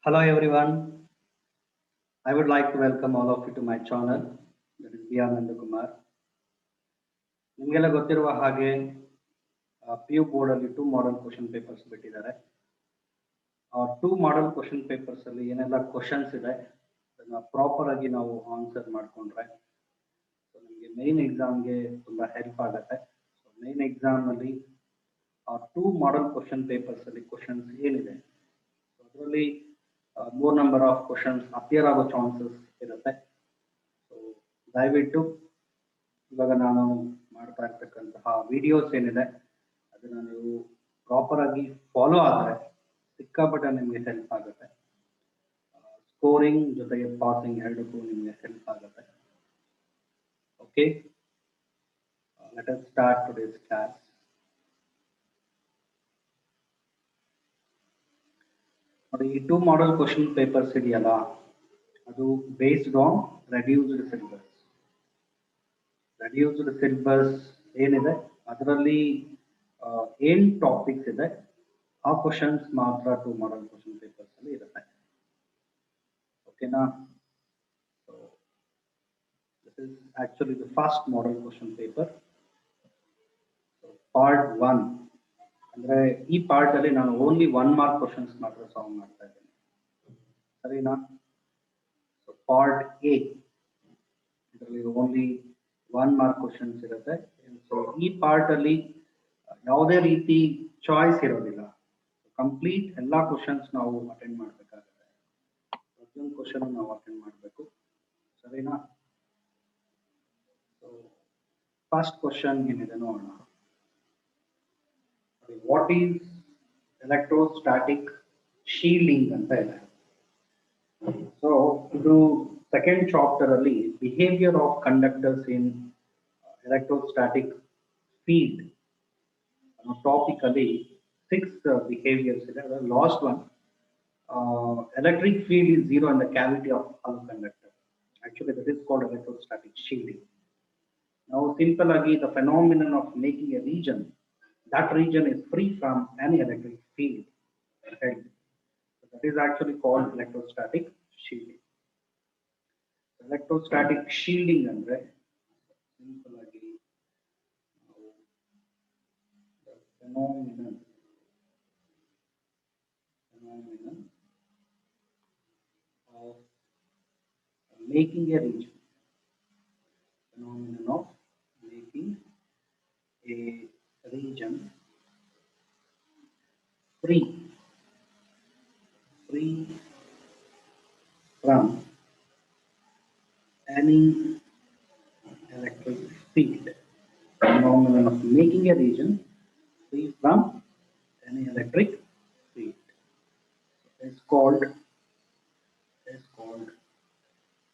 Hello everyone. I would like to welcome all of you to my channel. That is B.R. Nandakumar. ನಿಮಗೆಲ್ಲ ಗೊತ್ತಿರುವ ಹಾಗೆ PU board ಅಲ್ಲಿ 2 model question papers ಬಿಟ್ಟಿದ್ದಾರೆ. ಆ 2 model question papers ಅಲ್ಲಿ ಏನೆಲ್ಲ questions ಇದೆ ಅದನ್ನ ಪ್ರಾಪರ್ ಆಗಿ ನಾವು ಆನ್ಸರ್ ಮಾಡ್ಕೊಂಡ್ರೆ ನಮಗೆ ಮೇನ್ ಎಕ್ಸಾಮ್ಗೆ ತುಂಬಾ ಹೆಲ್ಪ್ ಆಗುತ್ತೆ. ಸೊ ಮೇನ್ ಎಕ್ಸಾಮ್ ಅಲ್ಲಿ ಆ 2 ಮಾಡೆಲ್ ಕ್ವೆಶ್ಚನ್ ಪೇಪರ್ಸ್ ಅಲ್ಲಿ ಕ್ವೆಶ್ಚನ್ಸ್ ಏನಿದೆ ಅದರಲ್ಲಿ more number of questions appear ಆಗೋ ಚಾನ್ಸಸ್ ಇರುತ್ತೆ. ಸೊ ದಯವಿಟ್ಟು ಇವಾಗ ನಾನು ಮಾಡ್ತಾ ಇರ್ತಕ್ಕಂತಹ ವಿಡಿಯೋಸ್ ಏನಿದೆ ಅದನ್ನ ನೀವು ಪ್ರಾಪರ್ ಆಗಿ ಫಾಲೋ ಆದರೆ ಸಿಕ್ಕಾಪಟ್ಟೆ ನಿಮಗೆ ಹೆಲ್ಪ್ ಆಗುತ್ತೆ. ಸ್ಕೋರಿಂಗ್ ಜೊತೆಗೆ ಪಾಸಿಂಗ್ ಎರಡಕ್ಕೂ ನಿಮಗೆ ಹೆಲ್ಪ್ ಆಗುತ್ತೆ. Okay, let us start today's class. ಈ 2 ಮಾಡೆಲ್ ಕ್ವೆಶ್ಚನ್ ಪೇಪರ್ಸ್ ಇದೆಯಲ್ಲ ಅದು based on reduced syllabus. Reduced syllabus ಏನಿದೆ ಅದರಲ್ಲಿ ಏನ್ ಟಾಪಿಕ್ಸ್ ಇದೆ ಆ ಕ್ವಶನ್ಸ್ ಮಾತ್ರ 2 ಮಾಡೆಲ್ ಕ್ವೆಶ್ಚನ್ ಪೇಪರ್ಸ್ ಅಲ್ಲಿ ಇರುತ್ತೆ. ಓಕೆನಾ? So this is actually the first model question paper part 1. ಅಂದ್ರೆ ಈ ಪಾರ್ಟ್ ಅಲ್ಲಿ ನಾನು ಓನ್ಲಿ 1 ಮಾರ್ಕ್ ಕ್ವೆಶ್ಚನ್ಸ್ ಮಾತ್ರ ಸಾಲ್ವ್ ಮಾಡ್ತಾ ಇದ್ದೀನಿ, ಸರಿನಾ? ಸೊ ಪಾರ್ಟ್ ಎ ಇದರಲ್ಲಿ ಓನ್ಲಿ 1 ಮಾರ್ಕ್ ಕ್ವೆಶ್ಚನ್ಸ್ ಇರುತ್ತೆ. ಸೊ ಈ ಪಾರ್ಟ್ ಅಲ್ಲಿ ಯಾವುದೇ ರೀತಿ ಚಾಯ್ಸ್ ಇರೋದಿಲ್ಲ. ಕಂಪ್ಲೀಟ್ ಎಲ್ಲಾ ಕ್ವೆಶ್ಚನ್ಸ್ ನಾವು ಅಟೆಂಡ್ ಮಾಡಬೇಕಾಗುತ್ತೆ. ಪ್ರತಿಯೊಂದು ಕ್ವೆಶ್ಚನ್ ನಾವು ಅಟೆಂಡ್ ಮಾಡಬೇಕು, ಸರಿನಾ? ಸೊ ಫಸ್ಟ್ ಕ್ವೆಶ್ಚನ್ ಏನಿದೆ ನೋಡೋಣ. ವಾಟ್ ಈಸ್ ಎಲೆಕ್ಟ್ರೋಸ್ಟಾಟಿಕ್ ಶೀಲ್ಡಿಂಗ್ ಅಂತ ಇದೆ. ಸೊ ಇದು ಸೆಕೆಂಡ್ ಚಾಪ್ಟರ್ ಅಲ್ಲಿ behaviour of conductors in electrostatic field topic ಅಲ್ಲಿ 6 ಬಿಹೇವಿಯರ್ಸ್ ಇದೆ. Last one, electric field is zero in the cavity of hollow conductor. Actually that is called electrostatic shielding. Now simple agi the phenomenon of making a region, that region is free from any electric field, right? So that is actually called electrostatic shielding. Electrostatic shielding andre simple agi the phenomenon of making a region, phenomenon of making a region free from any electric field. Phenomenon of making a region free from any electric field is called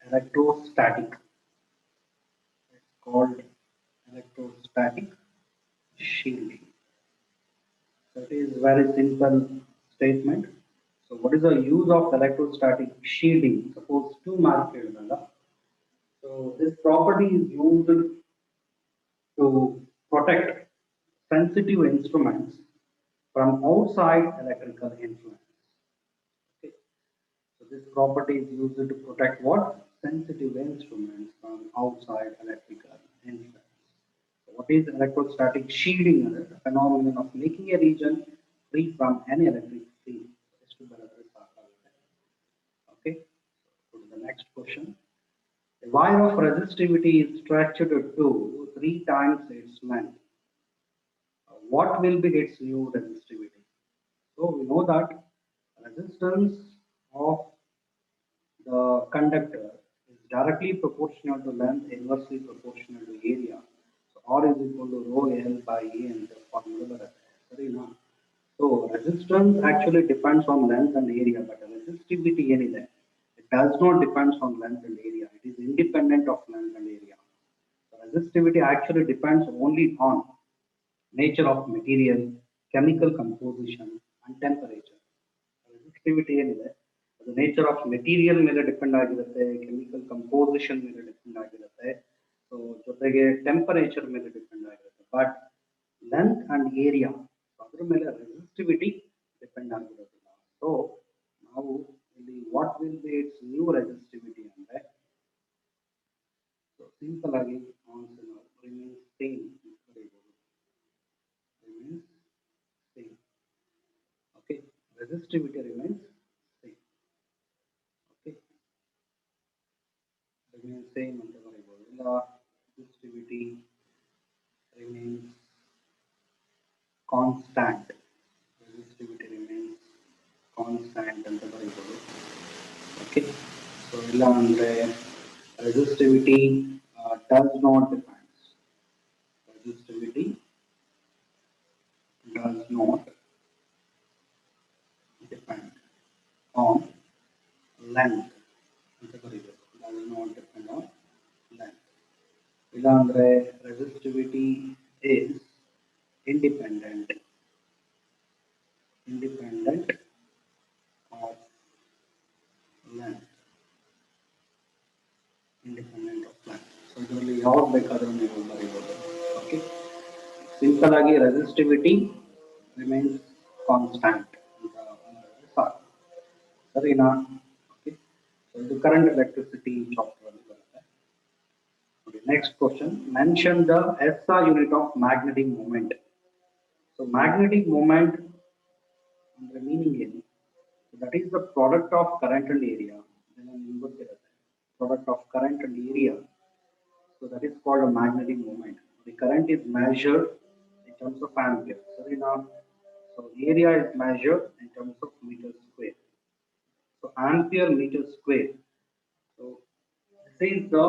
electrostatic. It's called electrostatic shielding. So it is very simple statement. So what is the use of electrostatic shielding? Suppose 2 mark irudalla. So this property is used to protect sensitive instruments from outside electrical influence. Okay. So this property is used to protect what? Sensitive instruments from outside electrical influence. So what is electrostatic shielding? The phenomenon of making a region free from any electric field. Okay. Go to the next question. A wire of resistivity is stretched to 3 times its length. What will be its new resistivity? So we know that resistance of the conductor is directly proportional to length, inversely proportional to area. So R is equal to rho L by A and the formula barate. So resistance actually depends on length and area, but resistivity ಏನಿದೆ it does not depends on length and area. It is independent of length and area. So resistivity actually depends only on nature of material, chemical composition and temperature. Resistivity ಏನಿದೆ ಅದು nature of material ಮೇಲೆ depend ಆಗಿರುತ್ತೆ, chemical composition ಮೇಲೆ depend ಆಗಿರುತ್ತೆ, so ಜೊತೆಗೆ temperature ಮೇಲೆ depend ಆಗಿರುತ್ತೆ. But length and area ಅದ್ರ ಮೇಲೆ ರೆಸಿಸ್ಟಿವಿಟಿ ಡಿಪೆಂಡ್ ಆಗಿರೋದಿಲ್ಲ. ಸೊ ನಾವು ಇಲ್ಲಿ will be its new resistivity ಅಂದ್ರೆ so simple ಆಗಿ answer remains same remains same. Okay, resistivity remains same. Okay, remains same ಅಂತ ಬರೀಬಹುದು. ಇಲ್ಲ resistivity remains constant. Resistivity remains constant ಅಂತ ಬರೀಬಹುದು. Okay, so ಇಲ್ಲ ಅಂದ್ರೆ resistivity does not depend. Resistivity does not depend on length. ಅಂತ ಬರೀಬೇಕು. Does not depend on length. ಇಲ್ಲ ಅಂದ್ರೆ resistivity is independent of length. Independent of length. So ಇದರಲ್ಲಿ ಯಾವ್ದು ಬೇಕಾದರೂ ನೀವು ಬರೀಬಹುದು. ಓಕೆ, ಸಿಂಪಲ್ ಆಗಿ resistivity remains constant ಅಂತ ಸಾಕು. ಸರಿನಾ? ಓಕೆ, ಸೊ ಇದು ಕರೆಂಟ್ ಎಲೆಕ್ಟ್ರಿಸಿಟಿ ಚಾಪ್ಟರ್ ಅಲ್ಲಿ ಬರುತ್ತೆ. Okay, next question. Mention the SI unit of magnetic moment. So magnetic moment ಅಂದ್ರೆ meaning ಏನು? So that is the product of current and area. ನಿಮಗೆ ಗೊತ್ತಿರುತ್ತೆ. Product of current and area. So that is called a magnetic moment. The current is measured in terms of ampere. Sorry now. So area is measured in terms of meter square. So ampere meter square. So this is the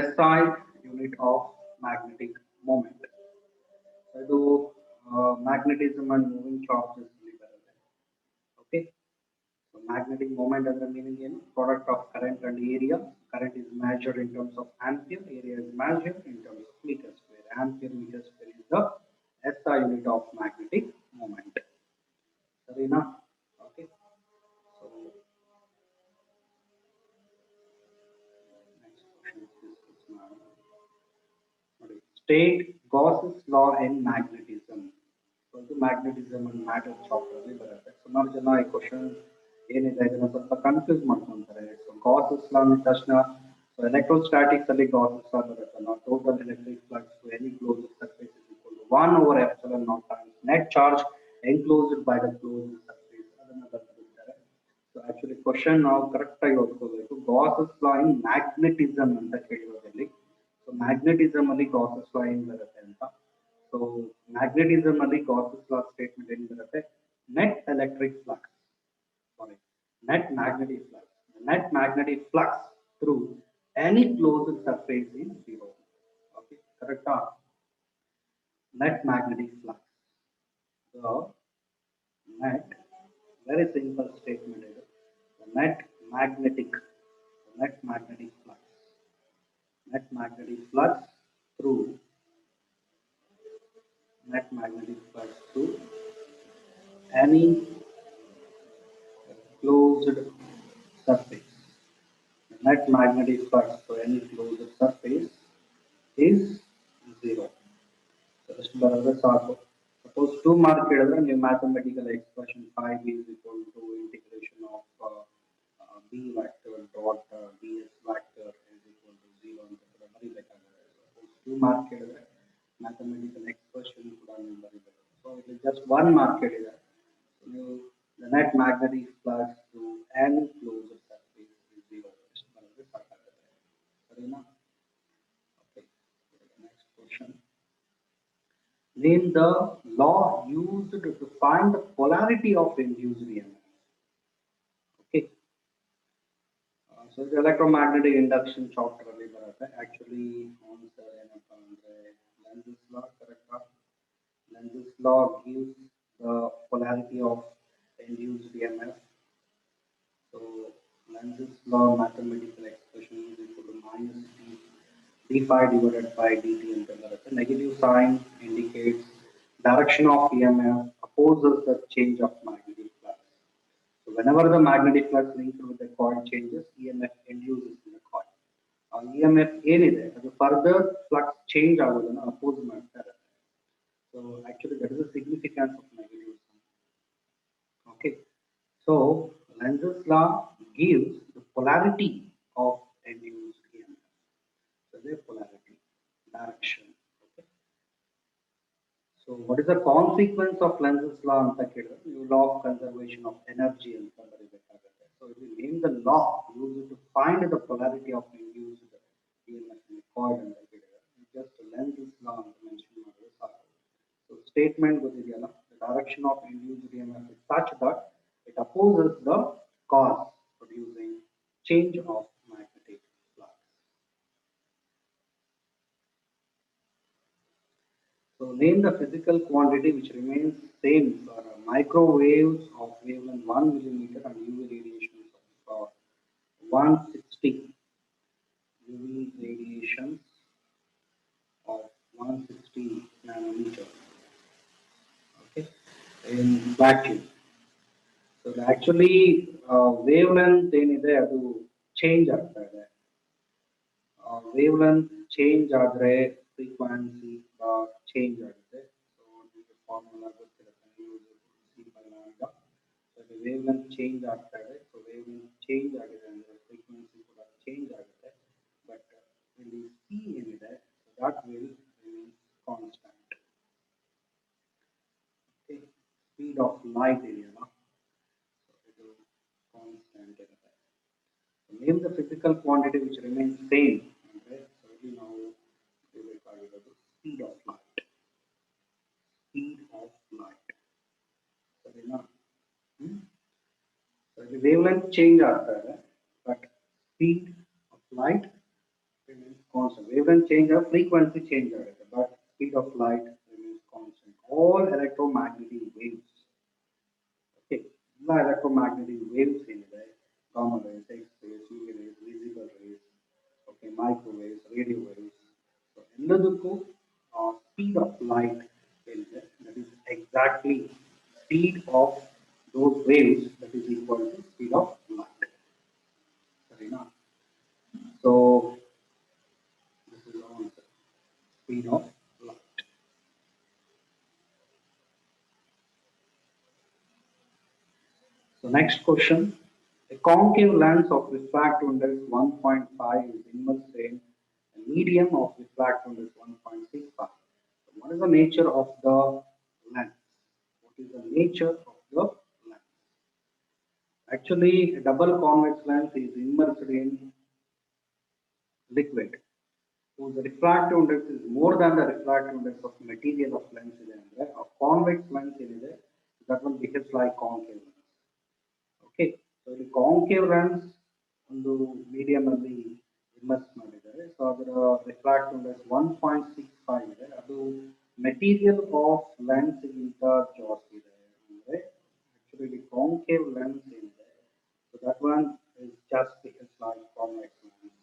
SI unit of magnetic moment. So ಇದು magnetism and moving charges ಅಲ್ಲಿ ಬರುತ್ತೆ. Okay. So magnetic moment and the meaning in product of current and area. Current is measured in terms of ampere, area is measured in terms of meter square. Ampere meter square is the SI unit of magnetic moment. Sarina? Okay. So next question is this now. State Gauss's law in magnetism. So the magnetism and matter chapter ಅಲ್ಲಿ ಬರುತ್ತೆ. ಸುಮಾರು ಜನ ಈ question ಏನಿದೆ ಇದನ್ನ ಸ್ವಲ್ಪ confuse ಮಾಡ್ಕೊಂತಾರೆ. So ಗಾಸಸ್ ಲಾ ಅಂದ ತಕ್ಷಣ ಎಲೆಕ್ಟ್ರೋಸ್ಟಾಟಿಕ್ಸ್ ಅಲ್ಲಿ ಗಾಸಸ್ ಲಾ ಬರುತ್ತಲ್ಲ, total electric flux to any closed surface is equal to 1 over epsilon naught times net charge enclosed by the closed surface ಅದನ್ನ ಬರ್ತಿರ್ತಾರೆ. ಸೊ ಆಕ್ಚುಲಿ ಕ್ವಶನ್ ನಾವು ಕರೆಕ್ಟ್ ಆಗಿ ಓದ್ಕೋಬೇಕು. ಗಾಸಸ್ ಲಾ ಇನ್ ಮ್ಯಾಗ್ನೆಟಿಸಮ್ ಅಂತ ಕೇಳಿರೋದಲ್ಲಿ, ಸೊ ಮ್ಯಾಗ್ನೆಟಿಸಮ್ ಅಲ್ಲಿ Gauss's ಲಾ ಏನ್ ಬರುತ್ತೆ ಅಂತ. ಸೊ ಮ್ಯಾಗ್ನೆಟಿಸಮ್ ಅಲ್ಲಿ ಗಾಸಸ್ ಲಾ ಸ್ಟೇಟ್ಮೆಂಟ್ ಏನ್ ಬರುತ್ತೆ? Net electric flux, sorry, net magnetic flux. The net magnetic flux through any closed surface is zero. Okay, correct? Net magnetic flux. So net, very simple statement is the net magnetic flux. Net magnetic flux through any closed surface. The net magnetic flux for any closed surface is zero. So just barabar saako. Suppose 2 mark ಹೇಳಿದ್ರೆ ನೀವು mathematical expression phi b is equal to integration of b vector dot ds vector is equal to 0 ಅಂತ ಕೂಡ ಬರೀಬೇಕಾಗುತ್ತೆ. Suppose 2 mark ಹೇಳಿದ್ರೆ mathematical expression ಕೂಡ ನೀವು ಬರೀಬೇಕು. So it is just 1 mark ಹೇಳಿದ್ರೆ ನೀವು the net magnetic flux to any closed surface is zero. Just ಬರೆದ್ರೆ ಸಾಕಾಗುತ್ತೆ. ಸರಿನಾ? Okay. Next question. Name the law used to find the polarity of induced EMF. Okay. So the electromagnetic induction chapter ಅಲ್ಲಿ ಬರುತ್ತೆ. Actually answer ಏನಪ್ಪಾ ಅಂದ್ರೆ Lenz's law, correct? Lenz's law gives the polarity of induced EMF. So Lenz's law mathematical expression is equal to minus d phi divided by dt ಅಂತ ಬರುತ್ತೆ. Negative sign indicates direction of EMF, opposes the change of magnetic flux. So whenever the magnetic flux linked with the coil changes, EMF induces in the coil. EMF ಏನಿದೆ ಅದು further flux change ಆಗೋದನ್ನ oppose ಮಾಡ್ತಾ ಇರುತ್ತೆ. So actually that is the significance of negative sign. Okay. So Lenz's law gives the polarity of induced EMF. So the polarity, direction. Okay. So what is the consequence of Lenz's law ಅಂತ ಕೇಳಿದ್ರೆ ನೀವು law of conservation of energy ಅಂತ ಬರೀಬೇಕಾಗುತ್ತೆ. So if you name the law, use it to find the polarity of induced EMF in a coil ಅಂತ ಕೇಳಿದ್ರೆ you just Lenz's law ಅಂತ mention ಮಾಡಿದ್ರೆ ಸಾಕು. So statement ಗೊತ್ತಿದೆಯಲ್ಲ, the direction of induced EMF is such that it opposes the cause producing change of magnetic flux. So name the physical quantity which remains same for microwaves of wavelength 1 millimeter and UV radiations of 160 UV radiations of 160 nanometer. Okay, in vacuum. So actually wavelength ಏನಿದೆ ಅದು change ಆಗ್ತಾ ಇದೆ. Wavelength change ಆದರೆ frequency change ಆಗುತ್ತೆ. So ನಿಮಗೆ formula ಗೊತ್ತಿರುತ್ತೆ, C by lambda. So the wavelength change ಆಗ್ತಾ ಇದೆ. So wavelength change ಆಗಿದೆ ಅಂದ್ರೆ frequency ಕೂಡ change ಆಗುತ್ತೆ. But ಇಲ್ಲಿ C ಏನಿದೆ that will remain constant. Okay, speed of light ಇದೆಯಲ್ಲ, ಇದು constant ಇರುತ್ತೆ. So name the physical quantity which remains same. So ಇಲ್ಲಿ ನಾವು ಬೇಕಾಗಿರೋದು speed of light. Speed of light. ಸರಿನಾ? So the wavelength change ಆಗ್ತಾ ಇದೆ, but speed of light remains constant. Wavelength change or frequency change ಆಗುತ್ತೆ, but speed of light remains constant. All electromagnetic waves. Okay, ಎಲ್ಲ electromagnetic waves ಏನಿದೆ, gamma rays, X-rays, UV rays, visible rays, okay, microwaves, radio waves. So ಎಲ್ಲದಕ್ಕೂ speed of light ಏನಿದೆ, that is exactly speed of those waves that is equal to speed of light. ಸರಿನಾ? So this is the answer, speed of light. So next question, a concave lens of refractive index 1.5 is immersed in a medium of refractive index 1.65. So what is the nature of the lens? What is the nature of the lens? Actually, a double convex lens is immersed in liquid whose refractive index is more than the refractive index of material of lens ಇದೆ ಅಂದ್ರೆ a convex lens ಏನಿದೆ that one behaves like concave lens. Okay, so the concave lens ಒಂದು medium ಅಲ್ಲಿ immerse ಮಾಡಿದ್ದಾರೆ. So ಅದರ refractive index 1.65 ಇದೆ, ಅದು material of lens ಗಿಂತ ಜಾಸ್ತಿ ಇದೆ. ಅಂದ್ರೆ actually the concave lens ಏನಿದೆ, so that one is just behaves like convex lens.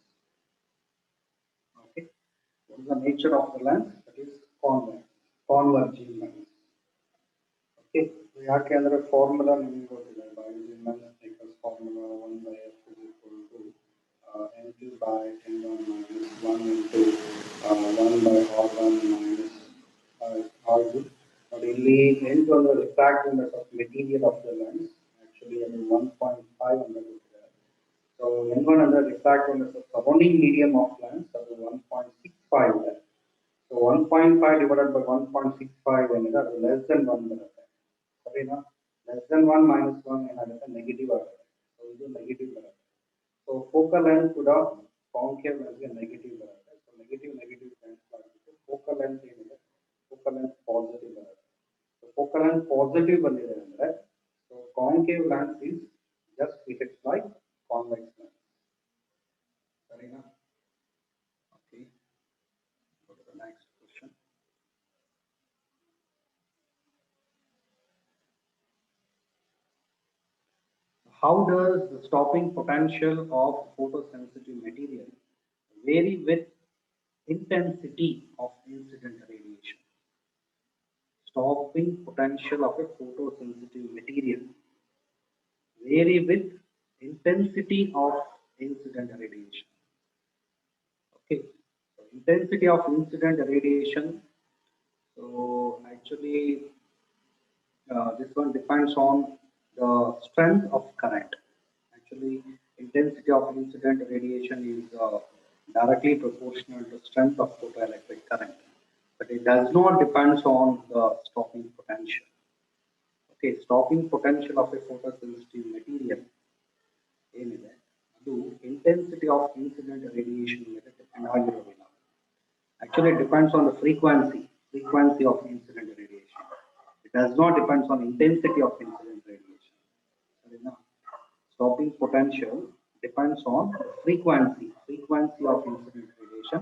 Okay, what is the nature of the lens? That is convex, converging lens. Okay, ಯಾಕೆ ಅಂದ್ರೆ formula ನಿಮಗೆ ಗೊತ್ತಿಲ್ಲ, by using lens makers formula 1 by f is equal to n2 by n1 minus 1 into 1 by r1 minus r2. But ಇಲ್ಲಿ n2 ಅಂದ್ರೆ refractive index of material of the lens, actually ಅದು 1.5 ಅಂತ ಕೊಟ್ಟಿದ್ದಾರೆ. So n1 ಅಂದ್ರೆ refractive index of surrounding medium of lens, ಅದು 1.65 ಇದೆ. So 1.5 divided by 1.65 ಏನಿದೆ ಅದು less than 1 ಬರುತ್ತೆ. ಸರಿನಾ? less than 1 minus 1 ಏನಾಗುತ್ತೆ, ನೆಗೆಟಿವ್ ಆಗುತ್ತೆ. ಸೊ ಇದು ನೆಗೆಟಿವ್ ಬರುತ್ತೆ. ಸೊ ಫೋಕಲ್ ಲೆಂತ್ ಕೂಡ ಕಾನ್ಕೇವ್ ಲೆನ್ಸ್ಗೆ ನೆಗೆಟಿವ್ ಬರುತ್ತೆ. ಸೊ ನೆಗೆಟಿವ್ ಕ್ಯಾನ್ಸಲ್ ಆಗಿಬಿಟ್ಟು ಫೋಕಲ್ ಲೆಂತ್ ಏನಿದೆ, ಫೋಕಲ್ ಲೆಂತ್ ಪಾಸಿಟಿವ್ ಬರುತ್ತೆ. ಸೊ ಫೋಕಲ್ ಲೆಂತ್ ಪಾಸಿಟಿವ್ ಬಂದಿದೆ ಅಂದ್ರೆ so concave lens is just behaves like convex lens. ಸರಿನಾ? Okay, go to the next question. How does the stopping potential of photosensitive material vary with intensity of incident radiation? Stopping potential of a photosensitive material vary with intensity of incident radiation. Okay, so intensity of incident radiation. So actually, this one depends on the strength of current. actually intensity of incident radiation is directly proportional to strength of photoelectric current, but it does not depend on the stopping potential. Okay, stopping potential of a photosensitive material ಏನಿದೆ ಅದು intensity of incident radiation ಮೇಲೆ depend ಆಗಿರೋದಿಲ್ಲ. Actually, it depends on the frequency of incident radiation. It does not depend on intensity of incident radiation. ಸರಿನಾ? Stopping potential depends on the frequency of incident radiation.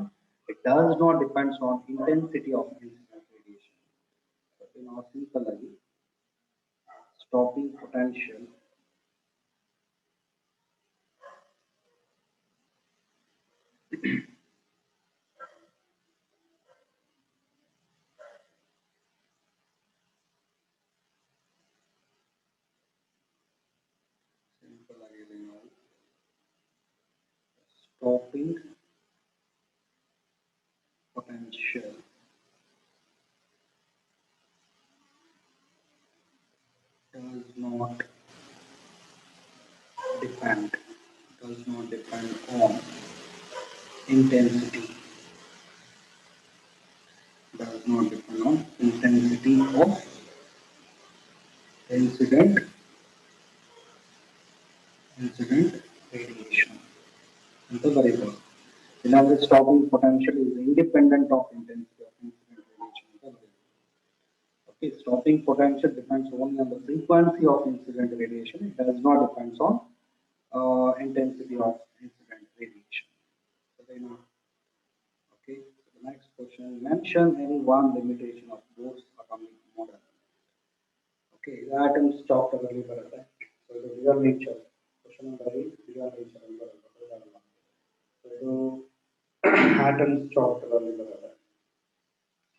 It does not depend on intensity of incident radiation. Now, simple stopping potential stopping potential does not depend on intensity of incident radiation. ಅಂತ ಬರೀಬಹುದು. ಇಲ್ಲಾಂದ್ರೆ stopping potential is independent of intensity of incident radiation ಅಂತ ಬರೀಬಹುದು. Okay, stopping potential depends only on the frequency of incident radiation. It does not depend on intensity of incident radiation. So they know. Okay, so the next question: mention any one limitation of Bohr's atomic model. Okay, the atoms talked earlier about that. So the real nature. Question number 8: real nature. So atoms talked earlier about that.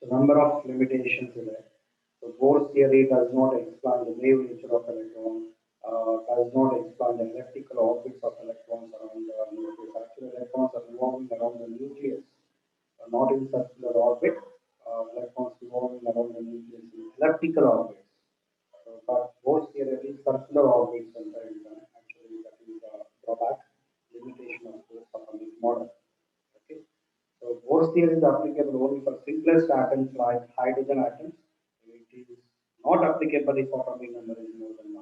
The number of limitations in it. So Bohr's theory does not explain the wave nature of electron, does not explain the elliptical orbits of electrons around the nucleus. Actually, electrons are revolving around the nucleus, not in circular orbit. Electrons revolving around the nucleus in elliptical orbits. But Bohr's theory is circular orbits, and actually that is the drawback, limitation of Bohr's atomic model. Okay. So Bohr's theory is applicable only for simplest atoms like hydrogen atoms. It is not applicable if atomic number is more than 1.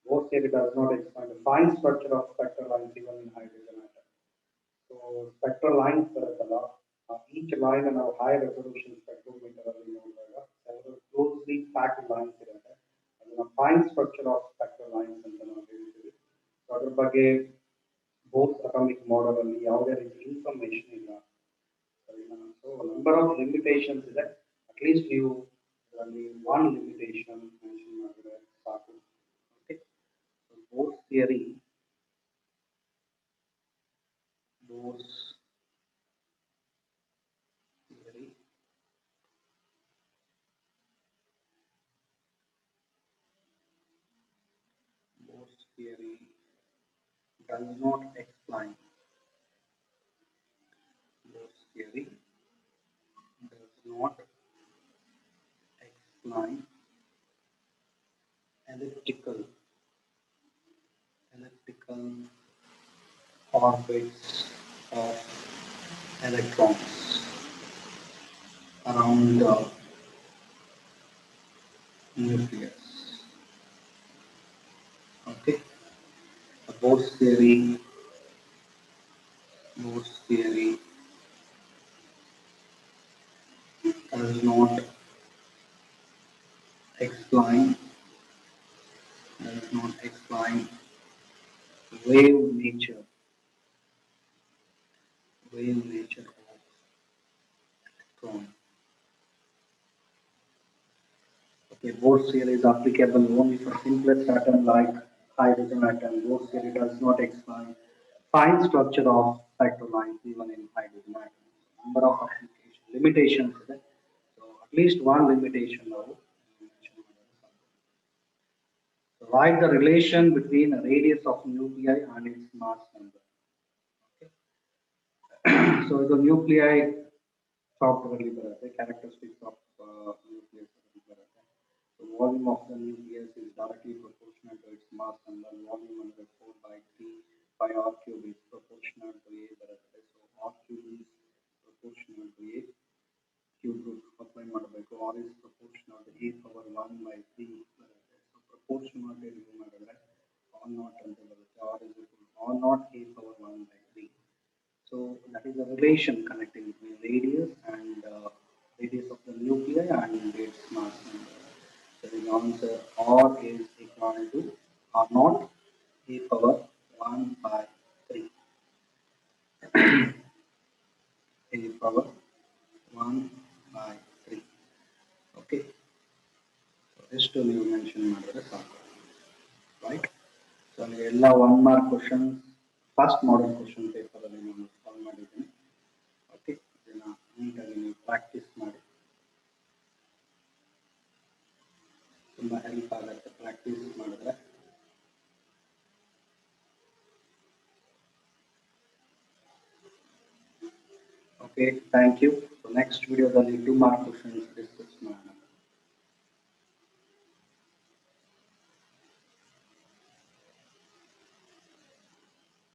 Bohr's theory does not explain the fine structure of spectral lines even in hydrogen atoms. So spectral lines each line and a high resolution spectrometer several closely packed lines and a fine structure of spectral lines and so ಅದರ ಬಗ್ಗೆ Bohr's atomic model ಅಲ್ಲಿ ಯಾವುದೇ ರೀತಿ information ಇಲ್ಲ. So number of limitations ಇದೆ, at least ನೀವು one limitation mention ಮಾಡಿದ್ರೆ ಸಾಕು. Okay, so Bohr's theory does not explain. Bohr's theory does not explain elliptical orbits of electrons around the nucleus. Okay, Bohr's theory does not explain wave nature of electron. Okay, Bohr's theory is applicable only for simplest atom like hydrogen atom. Bohr's theory does not explain fine structure of spectral lines even in hydrogen atom. Number of limitations. So at least one limitation now. So write the relation between a radius of nuclei and its mass number. Okay. So the nuclei talked earlier, the characteristics of nucleus. So volume of the nucleus is directly proportional to its mass number. Portion ಮಾಡಿ remove ಮಾಡಿದ್ರೆ R nought ಅಂತ ಬರುತ್ತೆ R is R nought a power 1 by 3. So that is the relation connecting between radius and radius of the nuclei and its mass number. So the answer R is equal to R naught a power 1 by 3. A power 1 by 3. Okay. So this to you mention ಮಾಡಿದ್ರೆ ಸಾಕು. Right. So ಎಲ್ಲ 1 mark questions first model question paper ಅಲ್ಲಿ ನಾನು solve ಮಾಡಿದ್ದೀನಿ. Okay, ಇದನ್ನ ನೀಟಾಗಿ ನೀವು practice ಮಾಡಿ, ತುಂಬಾ ಹೆಲ್ಪ್ ಆಗುತ್ತೆ ಪ್ರಾಕ್ಟೀಸ್ ಮಾಡಿದ್ರೆ. Okay, thank you. So next ವಿಡಿಯೋದಲ್ಲಿ 2 mark questions